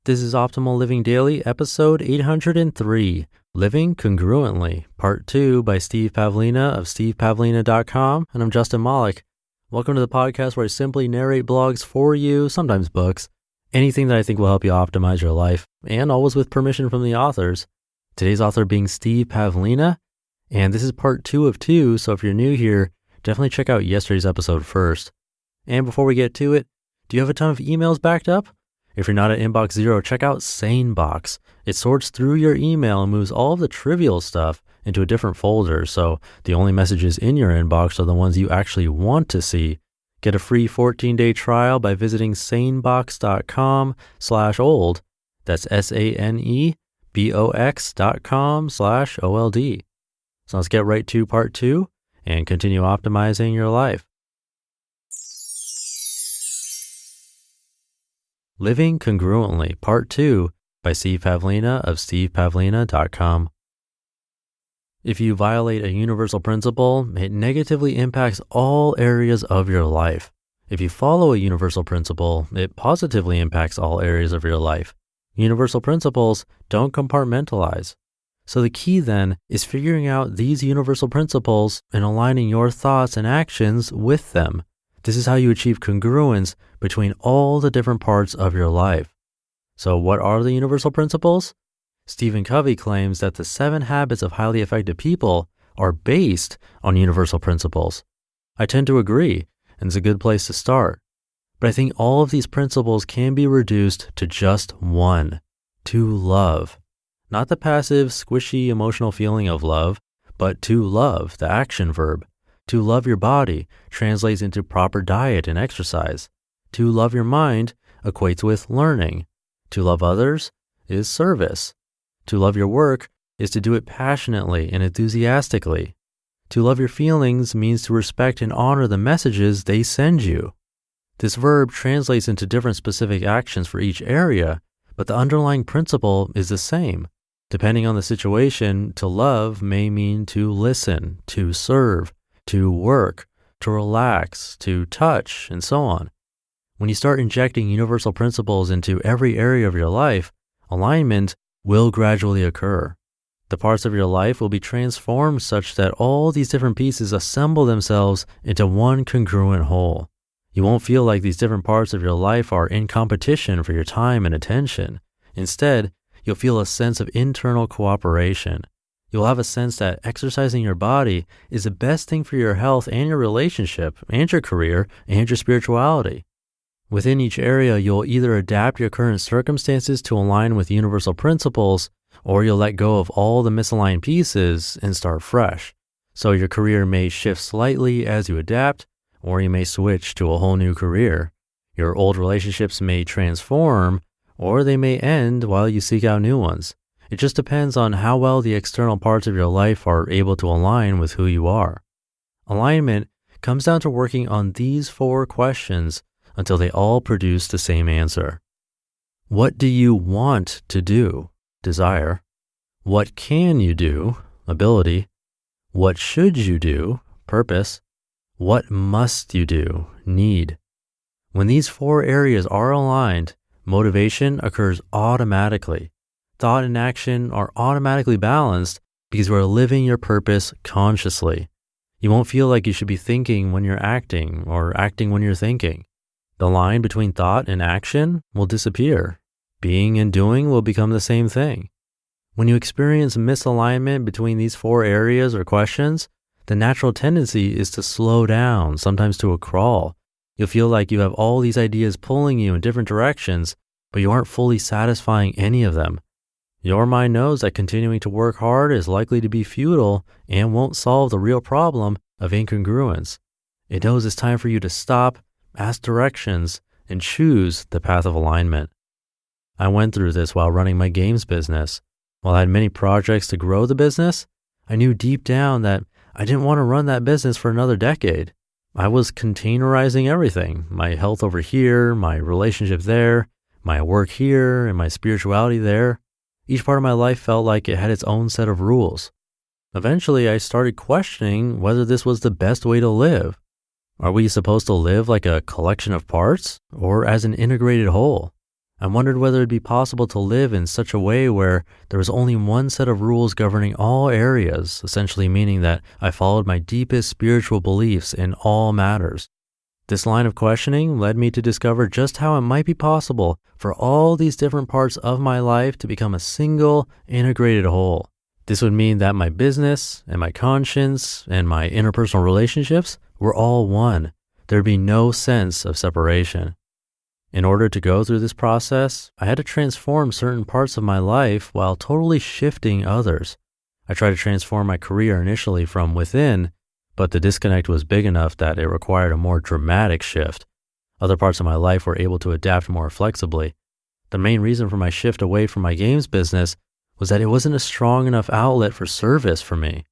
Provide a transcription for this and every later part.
This is Optimal Living Daily, episode 803, Living Congruently, Part 2 by Steve Pavlina of stevepavlina.com, and I'm Justin Malik. Welcome to the podcast where I simply narrate blogs for you, sometimes books, anything that I think will help you optimize your life, and always with permission from the authors. Today's author being Steve Pavlina, and this is part 2 of 2, so if you're new here, definitely check out yesterday's episode first. And before we get to it, do you have a ton of emails backed up? If you're not at Inbox Zero, check out SaneBox. It sorts through your email and moves all of the trivial stuff into a different folder, so the only messages in your inbox are the ones you actually want to see. Get a free 14-day trial by visiting sanebox.com/old. That's sanebox.com/OLD. So let's get right to part 2 and continue optimizing your life. Living Congruently, Part 2 by Steve Pavlina of stevepavlina.com. If you violate a universal principle, it negatively impacts all areas of your life. If you follow a universal principle, it positively impacts all areas of your life. Universal principles don't compartmentalize. So the key then is figuring out these universal principles and aligning your thoughts and actions with them. This is how you achieve congruence between all the different parts of your life. So what are the universal principles? Stephen Covey claims that the 7 habits of highly effective people are based on universal principles. I tend to agree, and it's a good place to start. But I think all of these principles can be reduced to just one: to love. Not the passive, squishy, emotional feeling of love, but to love, the action verb. To love your body translates into proper diet and exercise. To love your mind equates with learning. To love others is service. To love your work is to do it passionately and enthusiastically. To love your feelings means to respect and honor the messages they send you. This verb translates into different specific actions for each area, but the underlying principle is the same. Depending on the situation, to love may mean to listen, to serve, to work, to relax, to touch, and so on. When you start injecting universal principles into every area of your life, alignment will gradually occur. The parts of your life will be transformed such that all these different pieces assemble themselves into one congruent whole. You won't feel like these different parts of your life are in competition for your time and attention. Instead, you'll feel a sense of internal cooperation. You'll have a sense that exercising your body is the best thing for your health and your relationship and your career and your spirituality. Within each area, you'll either adapt your current circumstances to align with universal principles, or you'll let go of all the misaligned pieces and start fresh. So your career may shift slightly as you adapt, or you may switch to a whole new career. Your old relationships may transform, or they may end while you seek out new ones. It just depends on how well the external parts of your life are able to align with who you are. Alignment comes down to working on these 4 questions until they all produce the same answer. What do you want to do? Desire. What can you do? Ability. What should you do? Purpose. What must you do? Need. When these 4 areas are aligned, motivation occurs automatically. Thought and action are automatically balanced because you are living your purpose consciously. You won't feel like you should be thinking when you're acting or acting when you're thinking. The line between thought and action will disappear. Being and doing will become the same thing. When you experience misalignment between these 4 areas or questions, the natural tendency is to slow down, sometimes to a crawl. You'll feel like you have all these ideas pulling you in different directions, but you aren't fully satisfying any of them. Your mind knows that continuing to work hard is likely to be futile and won't solve the real problem of incongruence. It knows it's time for you to stop, ask directions, and choose the path of alignment. I went through this while running my games business. While I had many projects to grow the business, I knew deep down that I didn't want to run that business for another decade. I was containerizing everything, my health over here, my relationship there, my work here, and my spirituality there. Each part of my life felt like it had its own set of rules. Eventually, I started questioning whether this was the best way to live. Are we supposed to live like a collection of parts or as an integrated whole? I wondered whether it'd be possible to live in such a way where there was only one set of rules governing all areas, essentially meaning that I followed my deepest spiritual beliefs in all matters. This line of questioning led me to discover just how it might be possible for all these different parts of my life to become a single, integrated whole. This would mean that my business and my conscience and my interpersonal relationships were all one. There'd be no sense of separation. In order to go through this process, I had to transform certain parts of my life while totally shifting others. I tried to transform my career initially from within, but the disconnect was big enough that it required a more dramatic shift. Other parts of my life were able to adapt more flexibly. The main reason for my shift away from my games business was that it wasn't a strong enough outlet for service for me.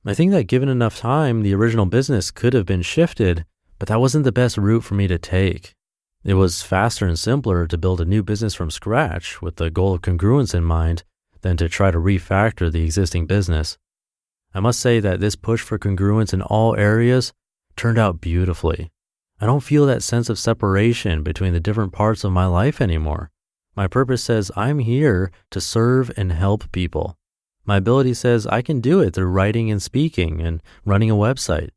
I think that given enough time, the original business could have been shifted, but that wasn't the best route for me to take. It was faster and simpler to build a new business from scratch with the goal of congruence in mind than to try to refactor the existing business. I must say that this push for congruence in all areas turned out beautifully. I don't feel that sense of separation between the different parts of my life anymore. My purpose says I'm here to serve and help people. My ability says I can do it through writing and speaking and running a website.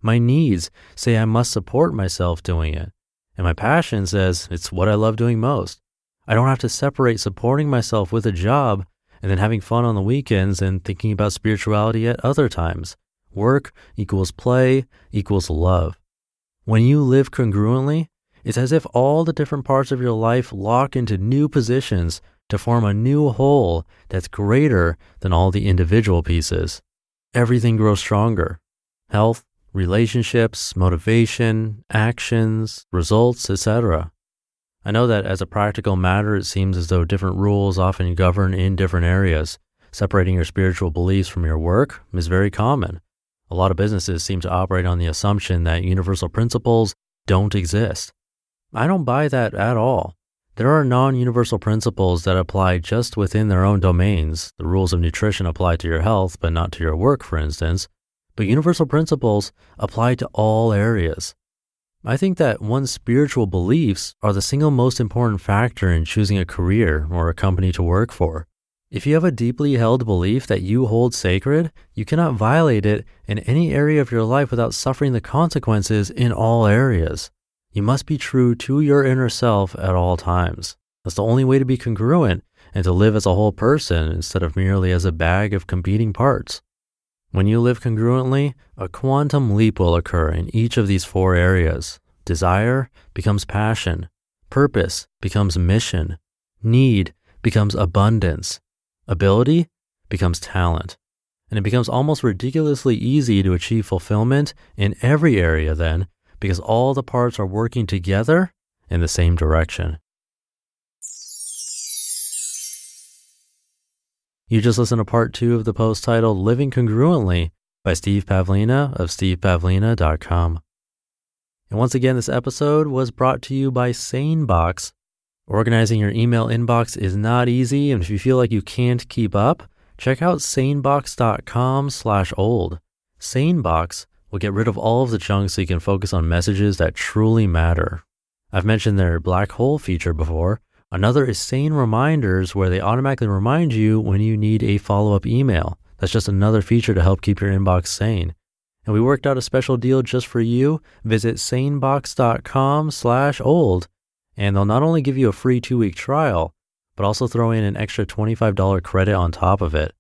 My needs say I must support myself doing it. And my passion says it's what I love doing most. I don't have to separate supporting myself with a job and then having fun on the weekends and thinking about spirituality at other times. Work equals play equals love. When you live congruently, it's as if all the different parts of your life lock into new positions to form a new whole that's greater than all the individual pieces. Everything grows stronger. Health, relationships, motivation, actions, results, etc. I know that as a practical matter, it seems as though different rules often govern in different areas. Separating your spiritual beliefs from your work is very common. A lot of businesses seem to operate on the assumption that universal principles don't exist. I don't buy that at all. There are non-universal principles that apply just within their own domains. The rules of nutrition apply to your health, but not to your work, for instance. But universal principles apply to all areas. I think that one's spiritual beliefs are the single most important factor in choosing a career or a company to work for. If you have a deeply held belief that you hold sacred, you cannot violate it in any area of your life without suffering the consequences in all areas. You must be true to your inner self at all times. That's the only way to be congruent and to live as a whole person instead of merely as a bag of competing parts. When you live congruently, a quantum leap will occur in each of these four areas. Desire becomes passion. Purpose becomes mission. Need becomes abundance. Ability becomes talent. And it becomes almost ridiculously easy to achieve fulfillment in every area then, because all the parts are working together in the same direction. You just listened to part 2 of the post titled Living Congruently by Steve Pavlina of stevepavlina.com. And once again, this episode was brought to you by SaneBox. Organizing your email inbox is not easy, and if you feel like you can't keep up, check out sanebox.com/old. SaneBox will get rid of all of the junk so you can focus on messages that truly matter. I've mentioned their black hole feature before. Another is Sane Reminders, where they automatically remind you when you need a follow-up email. That's just another feature to help keep your inbox sane. And we worked out a special deal just for you. Visit sanebox.com/old, and they'll not only give you a free 2-week trial, but also throw in an extra $25 credit on top of it.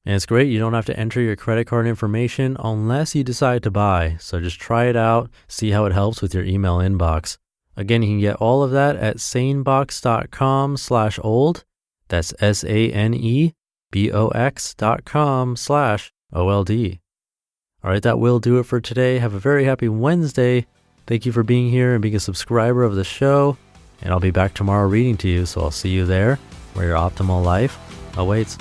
And it's great, you don't have to enter your credit card information unless you decide to buy. So just try it out, see how it helps with your email inbox. Again, you can get all of that at sanebox.com/old. That's sanebox.com/OLD. All right, that will do it for today. Have a very happy Wednesday. Thank you for being here and being a subscriber of the show. And I'll be back tomorrow reading to you, so I'll see you there where your optimal life awaits.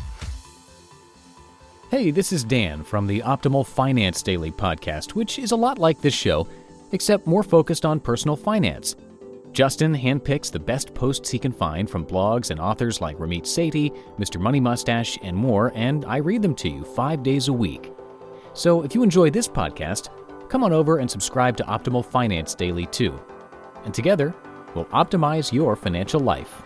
Hey, this is Dan from the Optimal Finance Daily podcast, which is a lot like this show, except more focused on personal finance. Justin handpicks the best posts he can find from blogs and authors like Ramit Sethi, Mr. Money Mustache, and more, and I read them to you 5 days a week. So if you enjoy this podcast, come on over and subscribe to Optimal Finance Daily too. And together, we'll optimize your financial life.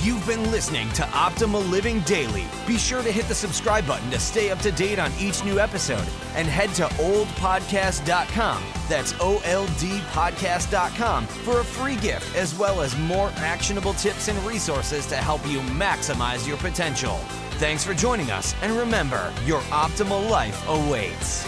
You've been listening to Optimal Living Daily. Be sure to hit the subscribe button to stay up to date on each new episode, and head to oldpodcast.com. That's OLDpodcast.com for a free gift, as well as more actionable tips and resources to help you maximize your potential. Thanks for joining us, and remember, your optimal life awaits.